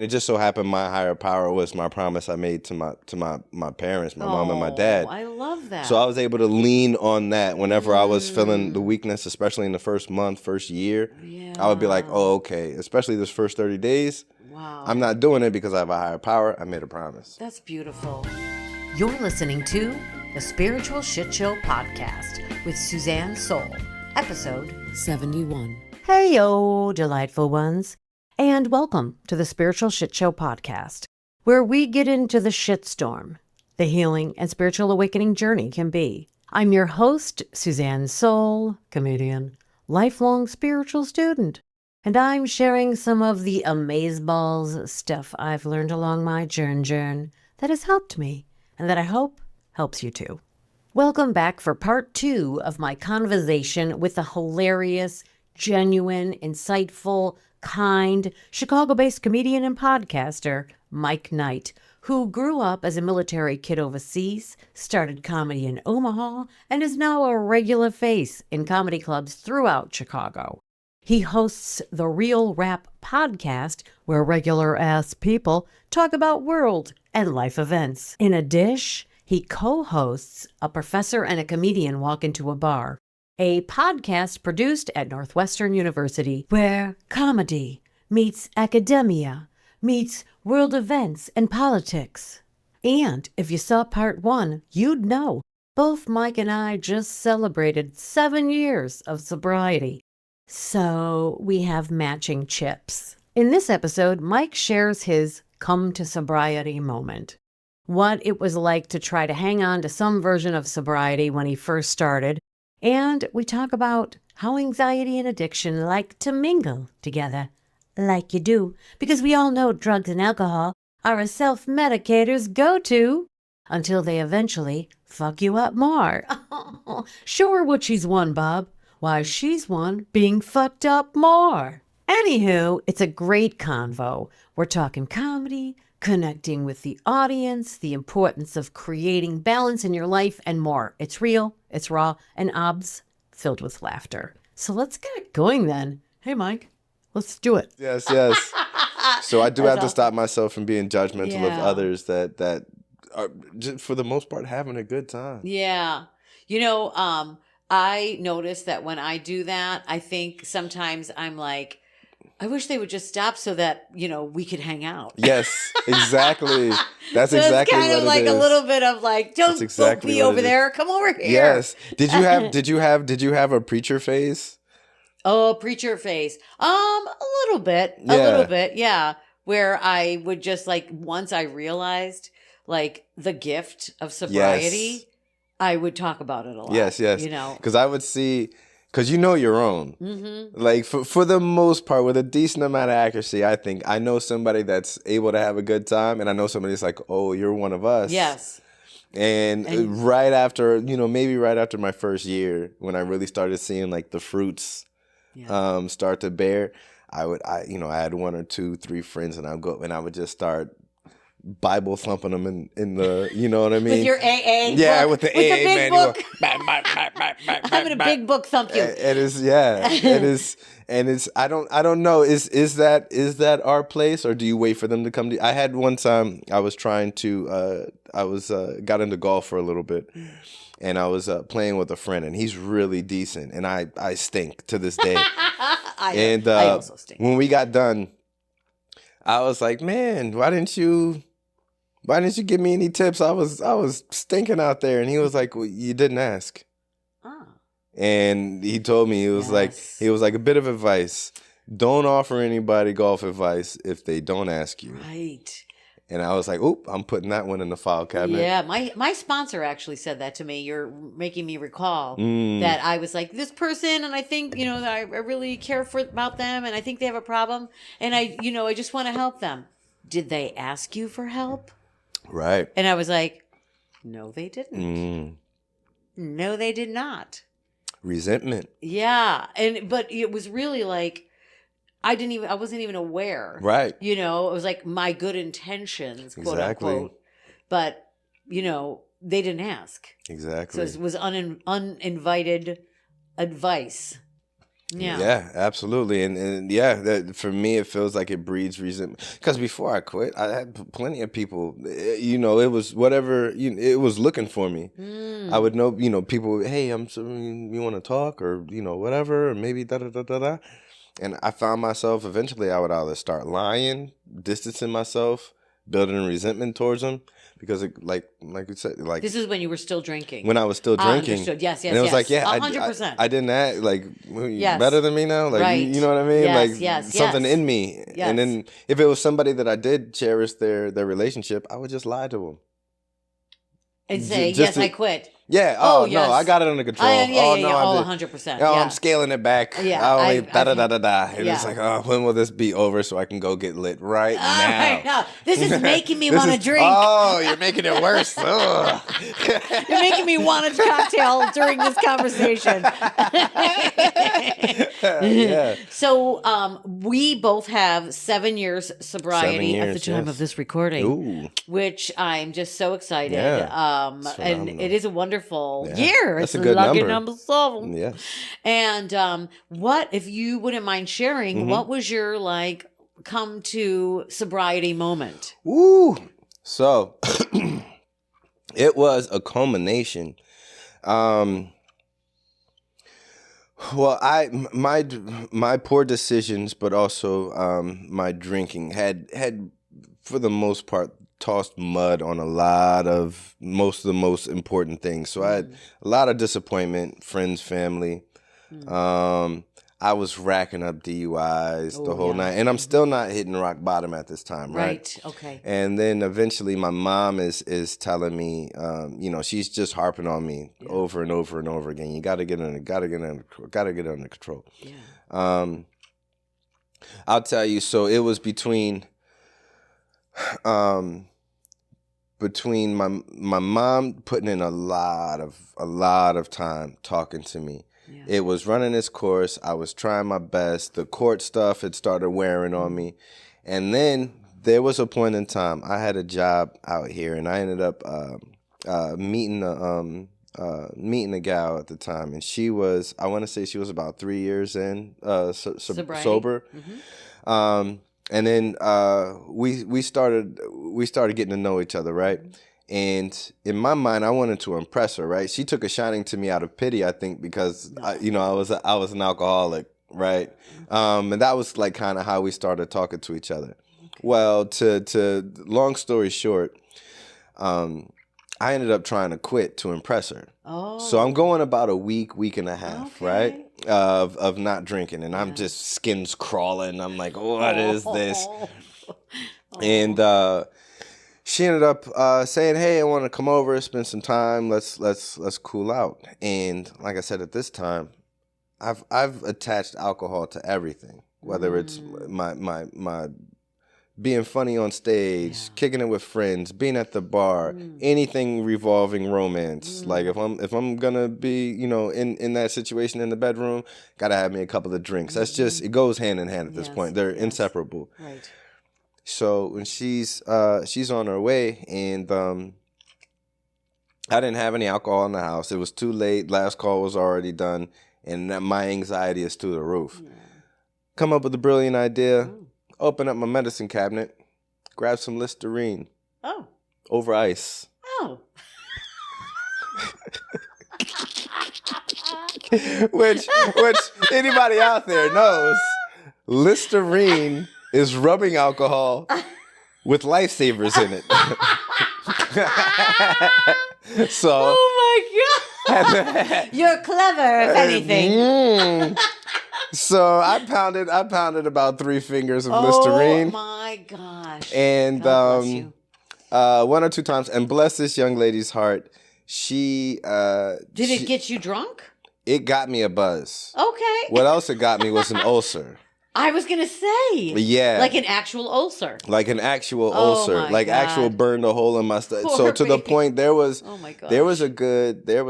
It just so happened my higher power was my promise I made to my parents, my mom and my dad. I love that. So I was able to lean on that whenever I was feeling the weakness, especially in the first month, first year. Yeah. I would be like, oh, okay, especially this first 30 days. Wow. I'm not doing it because I have a higher power. I made a promise. That's beautiful. You're listening to the Spiritual Shitshow podcast with Suzanne Sole, episode 71. Hey, yo, delightful ones. And welcome to the Spiritual Shitshow podcast, where we get into the shitstorm the healing and spiritual awakening journey can be. I'm your host, Suzanne Sole, comedian, lifelong spiritual student, and I'm sharing some of the amazeballs stuff I've learned along my journey that has helped me and that I hope helps you too. Welcome back for part 2 of my conversation with the hilarious, genuine, insightful, kind, Chicago-based comedian and podcaster, Mike Knight, who grew up as a military kid overseas, started comedy in Omaha, and is now a regular face in comedy clubs throughout Chicago. He hosts the Real R.A.P podcast, where regular-ass people talk about world and life events. In addition, he co-hosts A Professor and a Comedian Walk into a Bar, a podcast produced at Northwestern University where comedy meets academia, meets world events and politics. And if you saw part 1, you'd know both Mike and I just celebrated 7 years of sobriety. So we have matching chips. In this episode, Mike shares his come to sobriety moment. What it was like to try to hang on to some version of sobriety when he first started. And we talk about how anxiety and addiction like to mingle together, like you do, because we all know drugs and alcohol are a self-medicator's go-to until they eventually fuck you up more. Show her what she's won, Bob. Why, she's won being fucked up more. Anywho, it's a great convo. We're talking comedy, connecting with the audience, the importance of creating balance in your life, and more. It's real, it's raw, and obs filled with laughter. So let's get it going then. Hey, Mike, let's do it. Yes. So I do have to stop myself from being judgmental of others that are, just for the most part, having a good time. Yeah. You know, I notice that when I do that, I think sometimes I'm like, I wish they would just stop so that, you know, we could hang out. Yes, exactly. That's so exactly what it is. It's kind of like a little bit of like, don't be over there. Come over here. Yes. Did you have a preacher phase? Oh, preacher phase. A little bit. Yeah. Where I would just like, once I realized like the gift of sobriety, I would talk about it a lot. Yes. You know, because I would see. Because you know your own. Mm-hmm. Like, for the most part, with a decent amount of accuracy, I think I know somebody that's able to have a good time, and I know somebody that's like, oh, you're one of us. Yes. And right after, maybe right after my first year, when I really started seeing, like, the fruits start to bear, I had 1 or 2, 3 friends, and I would just start Bible thumping them in the, you know what I mean? With your AA yeah, book. with the AA big book. I'm in a big book thump you. It is, and it's. I don't know. Is that our place, or do you wait for them to come to? I had one time I was trying to. Got into golf for a little bit, and I was playing with a friend, and he's really decent, and I stink to this day. I also stink. When we got done, I was like, man, why didn't you give me any tips? I was stinking out there. And he was like, well, you didn't ask. Oh. And he told me, he was like a bit of advice. Don't offer anybody golf advice if they don't ask you. Right. And I was like, oop, I'm putting that one in the file cabinet. Yeah, my sponsor actually said that to me. You're making me recall that I was like, this person, and I think, that I really care about them, and I think they have a problem, and I just want to help them. Did they ask you for help? Right. And I was like, no, they didn't. No, they did not. Resentment. Yeah. But it was really like, I wasn't even aware. Right. It was like my good intentions, quote unquote. But, they didn't ask. Exactly. So it was uninvited advice. Yeah, absolutely. And yeah, that for me, it feels like it breeds resentment. Because before I quit, I had plenty of people, it was whatever, it was looking for me. I would know, people, hey, you want to talk or, whatever, or maybe da da da da da. And I found myself eventually I would either start lying, distancing myself, building resentment towards them. Because, like you said, like... This is when you were still drinking. When I was still drinking. Understood. Yes, And it was like, 100%. I didn't act, like, you better than me now? Like, right. you know what I mean? Yes, like, something in me. Yes. And then if it was somebody that I did cherish their relationship, I would just lie to them. And say, yes, I quit. Yeah. Oh, yes. No, I got it under control. Oh, 100%. Oh, I'm scaling it back. Yeah. I only da-da-da-da-da. And it's like, oh, when will this be over so I can go get lit right now? Right now. This is making me want to drink. Oh, you're making it worse. You're making me want a cocktail during this conversation. Yeah. So we both have 7 years sobriety at the time of this recording. Ooh. Which I'm just so excited. Yeah. And it is a wonderful year. That's it's a good lucky number. 7. Yeah. And what, if you wouldn't mind sharing, what was your come to sobriety moment? Ooh. So it was a culmination. Well, my poor decisions, but also my drinking had for the most part tossed mud on most of the most important things. So I had a lot of disappointment, friends, family. I was racking up DUIs the whole night, and I'm still not hitting rock bottom at this time, right? Okay. And then eventually my mom is telling me, she's just harping on me over and over and over again. You got to get under control. Yeah. I'll tell you. So it was between my mom putting in a lot of time talking to me. Yeah. It was running its course. I was trying my best. The court stuff had started wearing on me. And then there was a point in time I had a job out here, and I ended up meeting a gal at the time, and she was, I want to say she was about 3 years in sober. And then we started getting to know each other, right? And in my mind, I wanted to impress her, right? She took a shining to me out of pity, I think, because I was an alcoholic, right? And that was like kind of how we started talking to each other. Okay. Well, to long story short, I ended up trying to quit to impress her. Oh. So I'm going about a week and a half, right? Of not drinking, and I'm just skins crawling. I'm like, what is this? And she ended up saying, "Hey, I want to come over, spend some time. Let's cool out." And like I said, at this time, I've attached alcohol to everything, whether it's my being funny on stage, kicking it with friends, being at the bar, anything revolving romance. Like if I'm gonna be, in that situation in the bedroom, gotta have me a couple of drinks. That's just, it goes hand in hand at this point. They're inseparable. Right. So when she's on her way, and I didn't have any alcohol in the house. It was too late. Last call was already done, and my anxiety is through the roof. Yeah. Come up with a brilliant idea. Open up my medicine cabinet, grab some Listerine. Oh. Over ice. Oh. which anybody out there knows, Listerine is rubbing alcohol with lifesavers in it. So. Oh my God. You're clever, if anything. So I pounded about 3 fingers of Listerine. Oh my gosh. And God bless you. 1 or 2 times, and bless this young lady's heart, she Did it get you drunk? It got me a buzz. Okay. What else it got me was an ulcer. I was going to say. Yeah. Like an actual ulcer. Like an actual ulcer. Like God. Actual burned a hole in my stomach. So to the point there was there was a good there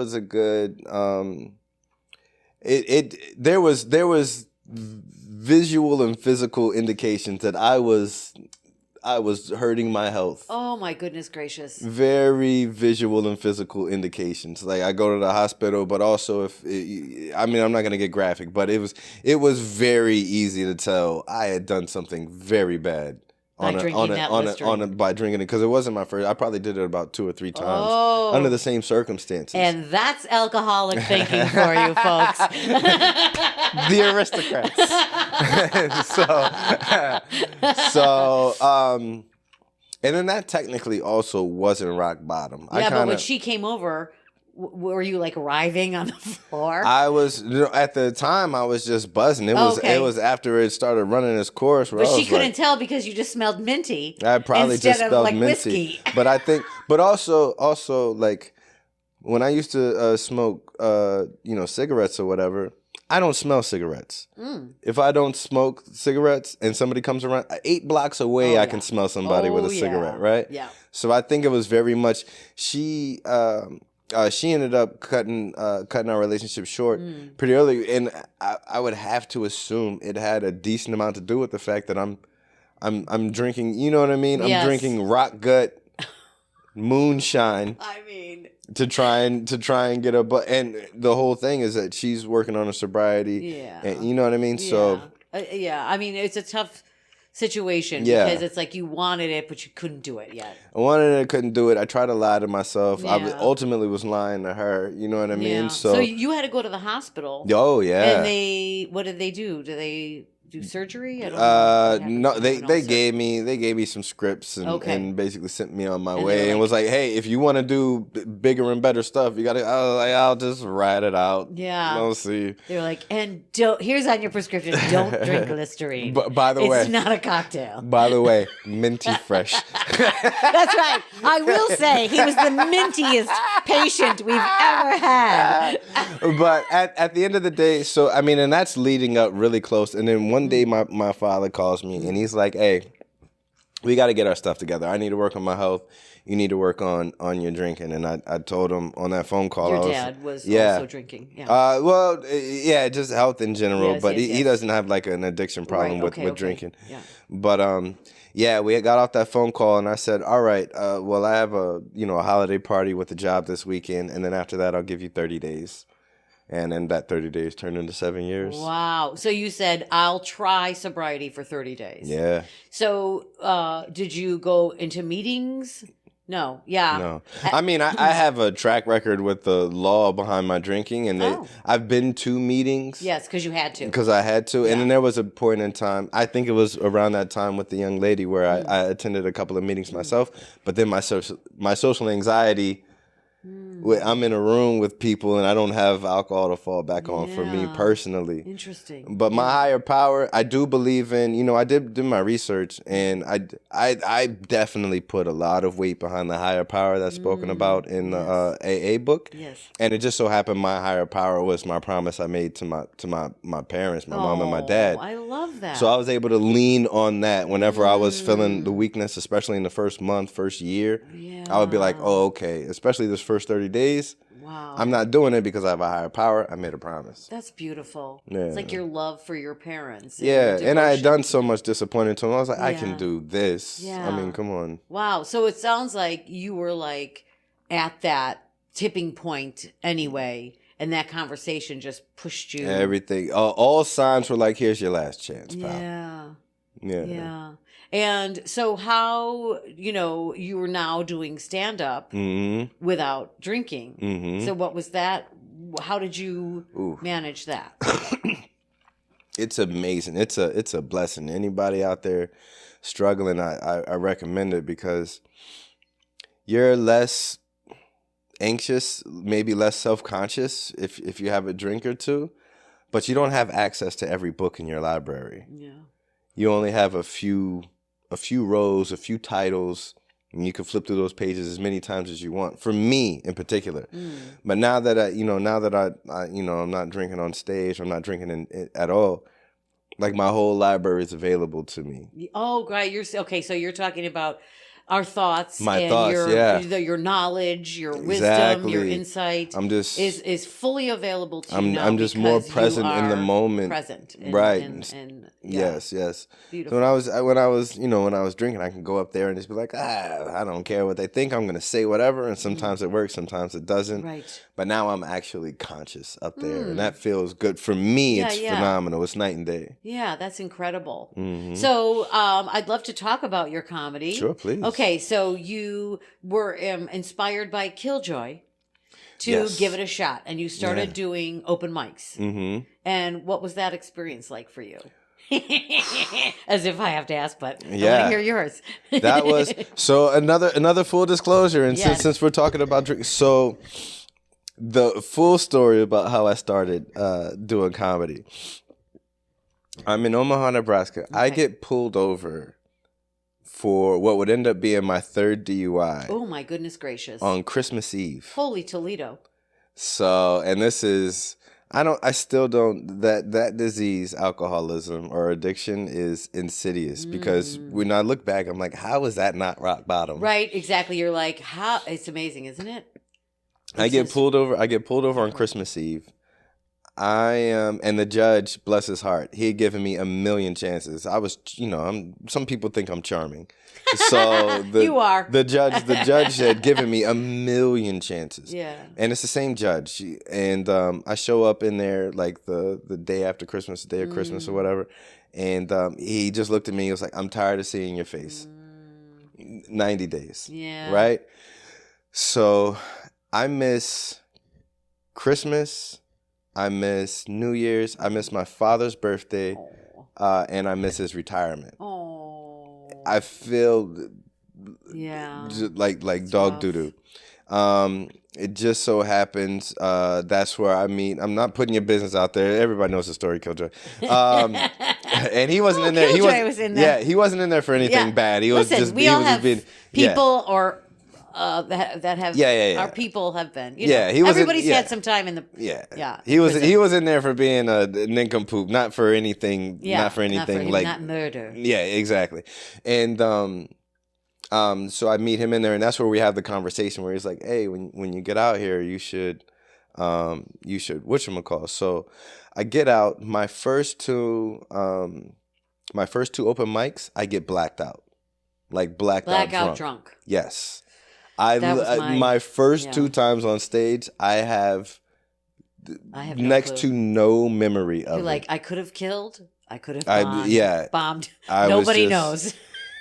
was visual and physical indications that I hurting my health. Oh my goodness gracious. Very visual and physical indications. Like I go to the hospital, but also I'm not going to get graphic, but it was very easy to tell I had done something very bad. By drinking it, because it wasn't my first. I probably did it about 2 or 3 times under the same circumstances. And that's alcoholic thinking for you, folks. The aristocrats. And then that technically also wasn't rock bottom. But when she came over, were you like writhing on the floor? I was, at the time I was just buzzing. It was after it started running its course. But she couldn't tell because you just smelled minty. I probably just smelled like minty. Whiskey. But also like when I used to smoke, cigarettes or whatever, I don't smell cigarettes. If I don't smoke cigarettes and somebody comes around 8 blocks away, I can smell somebody with a cigarette, right? Yeah. So I think it was very much she ended up cutting our relationship short pretty early, and I would have to assume it had a decent amount to do with the fact that I'm drinking. You know what I mean? Yes. I'm drinking rock gut moonshine. I mean, to try and get a and the whole thing is that she's working on a sobriety. Yeah, and you know what I mean. Yeah. So I mean, it's a tough situation because it's like you wanted it but you couldn't do it yet. I wanted it, couldn't do it. I tried to lie to myself. I ultimately was lying to her. You know what I mean? So you had to go to the hospital. Oh yeah. And what did they do? Do they do surgery? No, they gave me some scripts and basically sent me on my way and was like, hey, if you want to do bigger and better stuff, you gotta. I'll just write it out. Yeah, we'll see. They're like, and here's on your prescription: don't drink Listerine. By the way, it's not a cocktail. By the way, minty fresh. That's right. I will say he was the mintiest patient we've ever had. But at the end of the day, so I mean, and that's leading up really close, and then one day my father calls me and he's like, hey, we got to get our stuff together. I need to work on my health. You need to work on your drinking. And I told him on that phone call. Your dad was also drinking. Yeah. Just health in general. But he doesn't have like an addiction problem with drinking. Yeah. But we got off that phone call and I said, all right, well, I have a holiday party with the job this weekend. And then after that, I'll give you 30 days. And then that 30 days turned into 7 years. Wow. So you said, I'll try sobriety for 30 days. Yeah. So did you go into meetings? No. Yeah. No. I mean, I have a track record with the law behind my drinking. And I've been to meetings. Yes, because you had to. Because I had to. Yeah. And then there was a point in time, I think it was around that time with the young lady where I attended a couple of meetings myself. But then my social anxiety... I'm in a room with people and I don't have alcohol to fall back on for me personally. Interesting. But my higher power, I do believe in, I did do my research and I definitely put a lot of weight behind the higher power that's spoken about in the AA book. Yes. And it just so happened my higher power was my promise I made to my parents, my mom and my dad. I love that. So I was able to lean on that whenever I was feeling the weakness, especially in the first month, first year. Yeah. I would be like, oh, okay, especially this first 30 days. Wow. I'm not doing it because I have a higher power. I made a promise. That's beautiful. Yeah. It's like your love for your parents. And I had done so much disappointing to them. I was like, I can do this. Yeah. I mean, come on. Wow. So it sounds like you were like at that tipping point anyway, and that conversation just pushed you. Everything. All signs were like, here's your last chance, pal. Yeah. Yeah. And so how, you were now doing stand-up without drinking. Mm-hmm. So what was that? How did you manage that? It's amazing. It's a blessing. Anybody out there struggling, I recommend it because you're less anxious, maybe less self-conscious if you have a drink or two, but you don't have access to every book in your library. Yeah. You only have a few rows, a few titles, and you can flip through those pages as many times as you want. For me, in particular, but now that I'm not drinking on stage, I'm not drinking at all. Like my whole library is available to me. Oh, great! So you're talking about our thoughts My and thoughts, your knowledge, your wisdom, Exactly. your insight is fully available to you now. I'm just more because present you in the are moment. present. Right. And yeah. Yes. Beautiful. So when I was drinking, I can go up there and just be like, I don't care what they think. I'm gonna say whatever, and sometimes it works, sometimes it doesn't. Right. But now I'm actually conscious up there, and that feels good for me. It's phenomenal. It's night and day. Yeah, that's incredible. Mm-hmm. So I'd love to talk about your comedy. Sure, please. Okay, so you were inspired by Killjoy to give it a shot, and you started doing open mics. Mm-hmm. And what was that experience like for you? As if I have to ask, but I want to hear yours. That was so another full disclosure, and since we're talking about drinking, so the full story about how I started doing comedy. I'm in Omaha, Nebraska. Okay. I get pulled over for what would end up being my third DUI. Oh my goodness gracious! On Christmas Eve. Holy Toledo! So, and this is. I still don't, that disease, alcoholism or addiction is insidious because when I look back, I'm like, how is that not rock bottom? Right, exactly. You're like, how, it's amazing, isn't it? I get pulled over on Christmas Eve. And the judge, bless his heart, he had given me a million chances. I was, some people think I'm charming. So you are. The judge had given me a million chances. Yeah. And it's the same judge. And I show up in there like the day after Christmas, the day of Christmas or whatever. And he just looked at me. He was like, I'm tired of seeing your face. 90 days. Yeah. Right? So I miss Christmas. I miss New Year's. I miss my father's birthday. And I miss his retirement. I feel like dog doo-doo. It just so happens that's where I meet. I'm not putting your business out there. Everybody knows the story, Killjoy. And he wasn't in there. Killjoy was in there. Yeah, he wasn't in there for anything bad. He was just. We all have people or. That have our people have been. Everybody's had some time in the He was in there for being a nincompoop, not for anything. Not for anything not murder. Yeah, exactly. And so I meet him in there, and that's where we have the conversation where he's like, "Hey, when you get out here, you should whatchamacall." So I get out. My first two open mics, I get blacked out, like blackout drunk. Yes. My first two times on stage, I have next to no memory of it. You're like, I could have killed, I could have bombed. Nobody knows.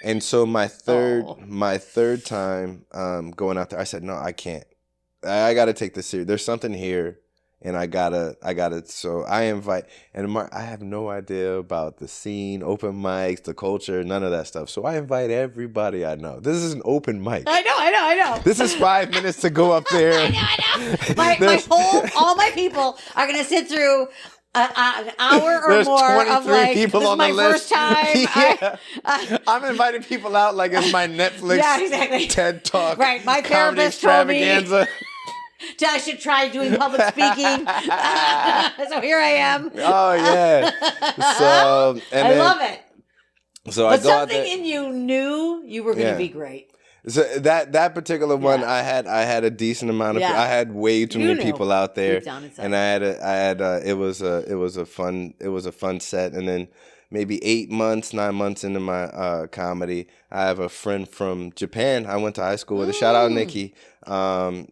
And so my third time going out there, I said, no, I can't. I got to take this serious. There's something here. And I gotta. So I invite, and Mark, I have no idea about the scene, open mics, the culture, none of that stuff. So I invite everybody I know. This is an open mic. I know. This is 5 minutes to go up there. I know. All my people are gonna sit through an hour or There's more 23 of like, people this on is the my list. first time. I'm inviting people out like it's my Netflix TED Talk. Right, my comedy therapist told me. extravaganza. I should try doing public speaking. So here I am. Oh yeah. So I love it. So but something in you knew you were going to be great. So that particular one, I had a decent amount of. I had way too many people out there, and it was a fun set, and then. Maybe 9 months into my comedy, I have a friend from Japan I went to high school with. Shout out Nikki.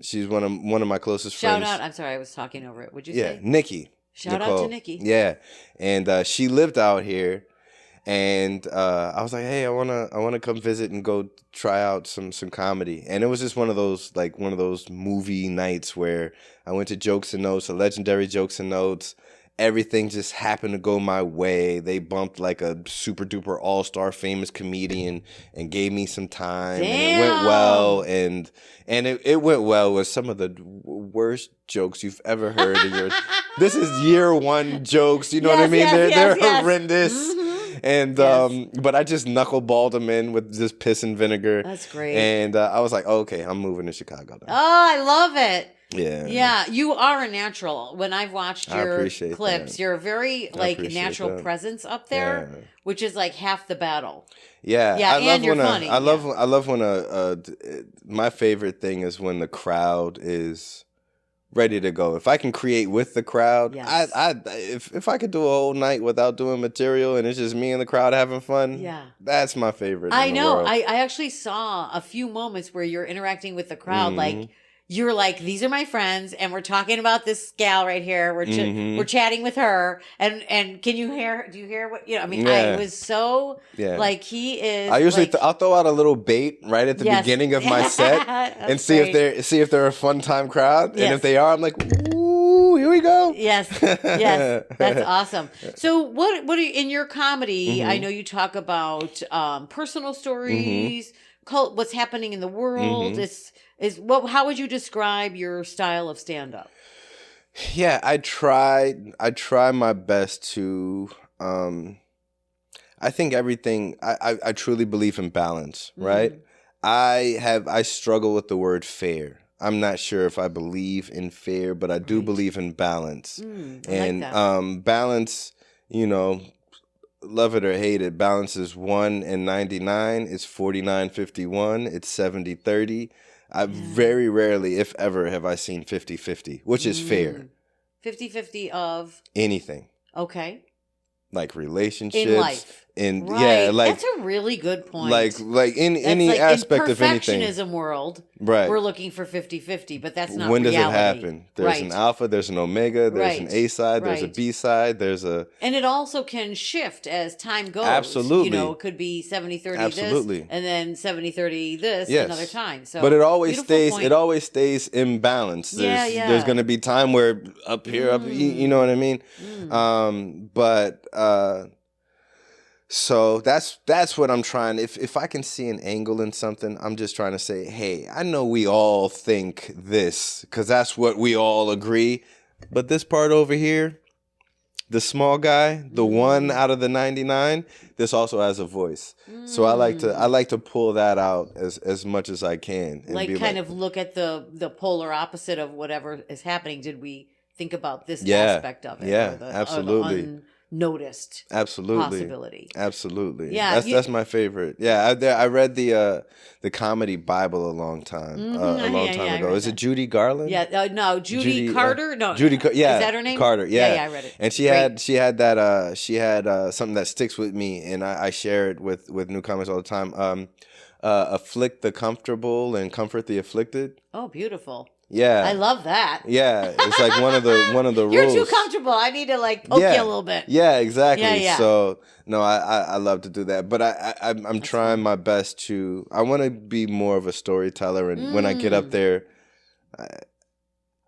She's one of my closest friends. Shout out. I'm sorry, I was talking over it. Would you say? Yeah, Nikki. Shout out to Nikki. Yeah, and she lived out here, and I was like, hey, I wanna come visit and go try out some comedy. And it was just one of those movie nights where I went to Jokes and Notes, a legendary Jokes and Notes. Everything just happened to go my way. They bumped like a super duper all-star famous comedian and gave me some time. Damn. And it went well. And it went well with some of the worst jokes you've ever heard in your. This is year one jokes. You know what I mean? They're horrendous. Mm-hmm. And but I just knuckleballed them in with just piss and vinegar. That's great. And I was like, okay, I'm moving to Chicago now. Oh, I love it. Yeah, you are a natural. When I've watched your clips, you're a very natural presence up there, which is like half the battle. Yeah, yeah, and you're funny. I love when my favorite thing is when the crowd is ready to go. If I can create with the crowd, yes. if I could do a whole night without doing material and it's just me and the crowd having fun, that's my favorite. I know. I actually saw a few moments where you're interacting with the crowd, like you're like, these are my friends, and we're talking about this gal right here. We're chatting with her, and can you hear? Do you hear what I mean? I was so like he is. I usually I'll throw out a little bait right at the beginning of my set and see if they're a fun time crowd, and if they are, I'm like, ooh, here we go. Yes, that's awesome. So what are you, in your comedy? I know you talk about personal stories, what's happening in the world. How would you describe your style of stand-up? Yeah, I try my best to I think everything I truly believe in balance, right? I struggle with the word fair. I'm not sure if I believe in fair, but I do believe in balance. And like that. Balance, love it or hate it, balance is 1 and 99, it's 49-51, it's 70-30. I very rarely, if ever, have I seen 50-50, which is fair. 50-50 of? Anything. Okay. Like relationships. In life. Yeah, that's a really good point. Like in any aspect of anything. In perfectionism world, right, we're looking for 50-50, but that's not when reality. Does it happen? There's an alpha, there's an omega, there's an A side, there's a B side, and it also can shift as time goes. Absolutely. It could be 70-30 this, and then 70-30 this another time. So, but it always stays in balance. There's going to be time where up here, you know what I mean? So that's what I'm trying. If I can see an angle in something, I'm just trying to say, hey, I know we all think this because that's what we all agree. But this part over here, the small guy, the 1 out of the 99, this also has a voice. So I like to pull that out as much as I can. And like kind of look at the polar opposite of whatever is happening. Did we think about this aspect of it? Yeah, absolutely. Noticed possibility. Absolutely. Yeah, that's my favorite. Yeah, I read the comedy Bible a long time ago. Is it Judy Garland? Yeah, no, Judy Carter. No, Judy. Yeah, is that her name? Carter. Yeah, I read it. And she had something that sticks with me, and I share it with newcomers all the time. Afflict the comfortable and comfort the afflicted. Oh, beautiful. Yeah, I love that. Yeah, it's like one of the rules. You're too comfortable. I need to poke you a little bit. Yeah, exactly. Yeah. So no, I love to do that, but I'm trying my best to. I want to be more of a storyteller, and when I get up there,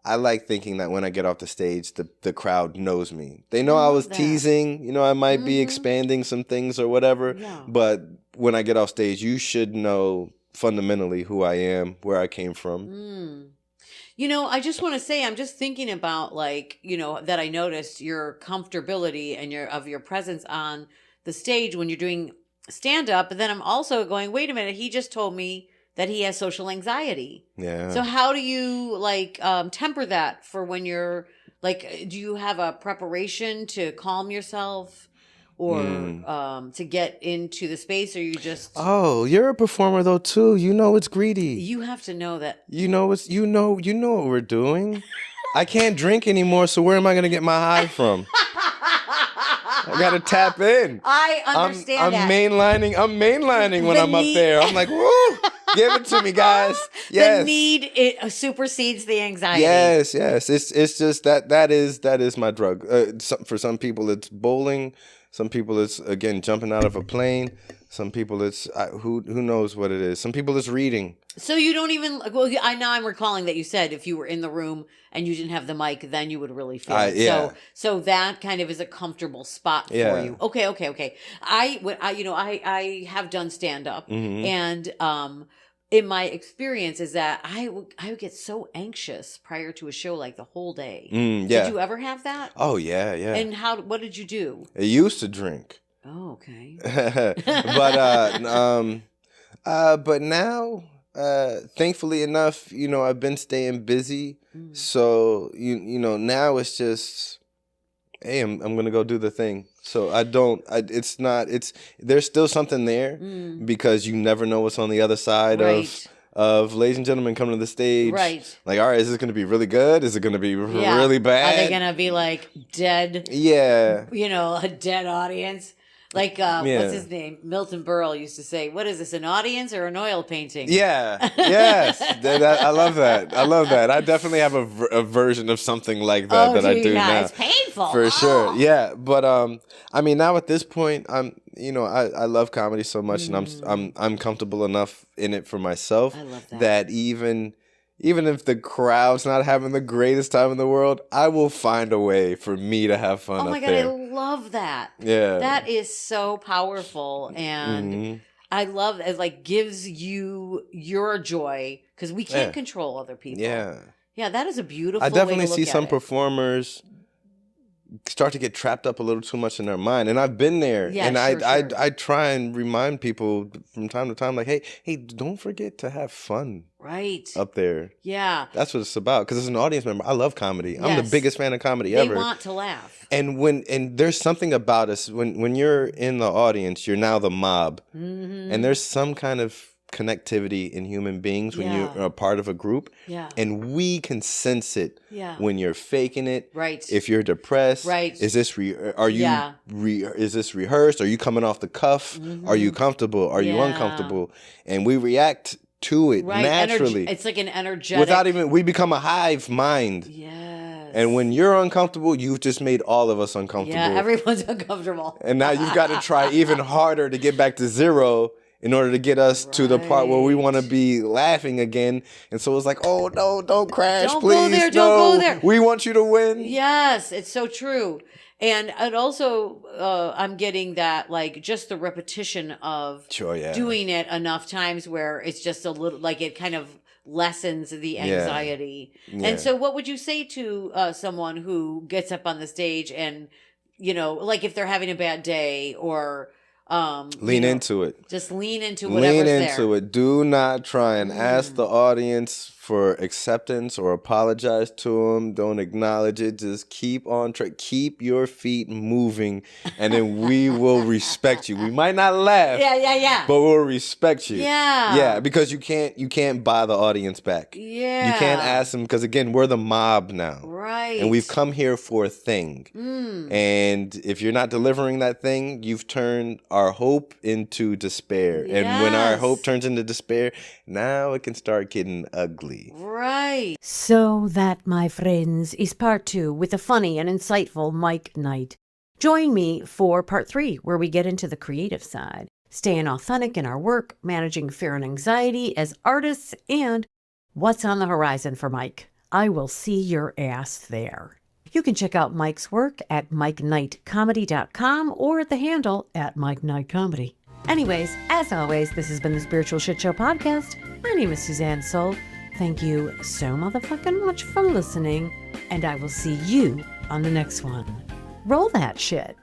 I like thinking that when I get off the stage, the crowd knows me. They know I was teasing. I might be expanding some things or whatever. Yeah. But when I get off stage, you should know fundamentally who I am, where I came from. I just want to say, I'm just thinking about that I noticed your comfortability and your presence on the stage when you're doing stand up. But then I'm also going, wait a minute, he just told me that he has social anxiety. Yeah. So how do you temper that for when you're do you have a preparation to calm yourself? Or to get into the space, or you just... Oh, you're a performer though too. It's greedy. You have to know that. You know what we're doing. I can't drink anymore, so where am I going to get my high from? I got to tap in. I understand that. I'm mainlining when I'm up there. I'm like, woo, give it to me, guys. Yes. The need it supersedes the anxiety. Yes. It's just that is my drug. For some people, it's bowling. Some people it's, again, jumping out of a plane. Some people it's, who knows what it is. Some people it's reading. So you don't even, I'm recalling that you said if you were in the room and you didn't have the mic, then you would really feel it. Yeah. So that kind of is a comfortable spot for you. Okay. I have done stand-up and in my experience is that I would get so anxious prior to a show the whole day. Did you ever have that? Oh, yeah. And what did you do? I used to drink. Oh, okay. But now thankfully enough, I've been staying busy. So, now it's just, hey, I'm going to go do the thing. So there's still something there because you never know what's on the other side of ladies and gentlemen, come to the stage. Right. Like, all right, is this going to be really good? Is it going to be really bad? Are they going to be like dead? Yeah. A dead audience? Like, what's his name? Milton Berle used to say, what is this, an audience or an oil painting? Yeah. Yes. I love that. I definitely have a version of something like that I do now. It's painful. For sure. Yeah. But, now at this point, I love comedy so much and I'm comfortable enough in it for myself. I love that. That even if the crowd's not having the greatest time in the world, I will find a way for me to have fun. Oh my God, I love that. Yeah. That is so powerful. And I love it. Like, gives you your joy because we can't control other people. Yeah. Yeah, that is a beautiful I definitely way to look see some at it. Performers start to get trapped up a little too much in their mind, and I've been there. Yeah, and sure. I try and remind people from time to time, like, hey, don't forget to have fun. Right. Up there. Yeah. That's what it's about. Because as an audience member, I love comedy. Yes. I'm the biggest fan of comedy ever. They want to laugh. And there's something about us when you're in the audience, you're now the mob, and there's some kind of connectivity in human beings when you're a part of a group. Yeah. And we can sense it when you're faking it. Right. If you're depressed. Right. Is this is this rehearsed? Are you coming off the cuff? Are you comfortable? Are you uncomfortable? And we react to it naturally. It's like an energetic. We become a hive mind. Yes. And when you're uncomfortable, you've just made all of us uncomfortable. Yeah, everyone's uncomfortable. And now you've got to try even harder to get back to zero in order to get us to the part where we want to be laughing again. And so it's like, oh, no, don't crash, don't please. Don't go there. We want you to win. Yes, it's so true. And also, I'm getting that, like, just the repetition of doing it enough times where it's just a little, like, it kind of lessens the anxiety. Yeah. And so what would you say to someone who gets up on the stage and, like if they're having a bad day or... lean into it. Just lean into whatever's there. Lean into it. Do not try and ask the audience for acceptance or apologize to them. Don't acknowledge it. Just keep on track. Keep your feet moving, and then we will respect you. We might not laugh. Yeah. But we'll respect you. Yeah. Yeah, because you can't buy the audience back. Yeah. You can't ask them because again, we're the mob now. Right. And we've come here for a thing. And if you're not delivering that thing, you've turned our hope into despair. Yes. And when our hope turns into despair, now it can start getting ugly. Right. So that, my friends, is part 2 with the funny and insightful Mike Knight. Join me for part 3, where we get into the creative side, staying authentic in our work, managing fear and anxiety as artists, and what's on the horizon for Mike. I will see your ass there. You can check out Mike's work at MikeKnightComedy.com or at the handle at MikeKnightComedy. Anyways, as always, this has been the Spiritual Shitshow Podcast. My name is Suzanne Sole. Thank you so motherfucking much for listening, and I will see you on the next one. Roll that shit.